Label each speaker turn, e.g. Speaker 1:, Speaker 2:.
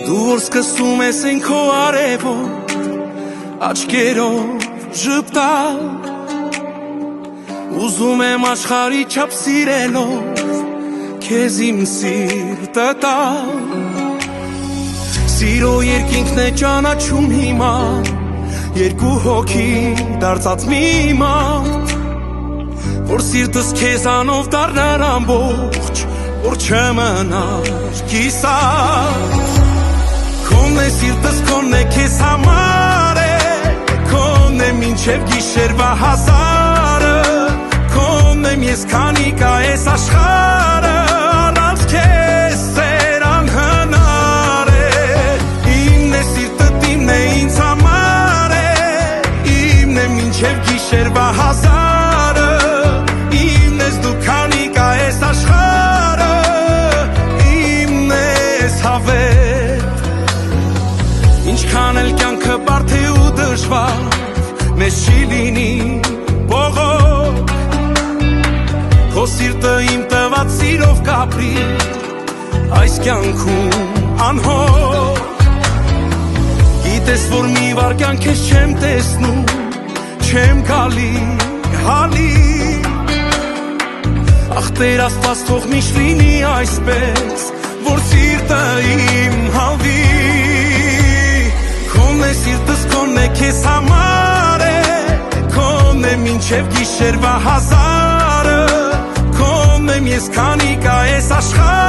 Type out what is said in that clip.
Speaker 1: Դու որ սկսում ես են քո արևոտ աչքերով ժպտալ Ուզում եմ աշխարհի չափ սիրելով քեզ իմ սիրտը տալ Սիրո երկինքն է ճանաչում հիմա Երկու հոգի դարձած մի մարդ Որ սիրտս քեզանով դառնար ամբողջ Որ չմնար կիսատ Քոնն է սիրտս քոնն է քեզ համար է Քոնն է մինչև գիշերվա հազարը Քոնն եմ ես քանի կա ես աշխարհը Առանց քեզ սեր անհնար է Իմն է սիրտդ իմն է ինձ համար է Իմն է մինչև գիշերվա հազարը Իմն ես դու քանի կա ես աշխարհը Իմն ես հավետ Ինչքան էլ կյանքը բարդ է ու դժվար Մեզ չի լինի բողոք Քո սիրտը իմ տված սիրով կապրի Այս կյանքում անհոգ Գիտես որ մի վարկյան քեզ չեմ տեսնում Չեմ գալի հալի Ախ Տեր Աստված թող միշտ լինի այսպես Որ սիրտը իմ հալվի Քոնն է սիրտս քոնն է քեզ համար է Քոնն է մինչև գիշերվա հազարը Քոնն եմ ես քանի կա ես աշխարհը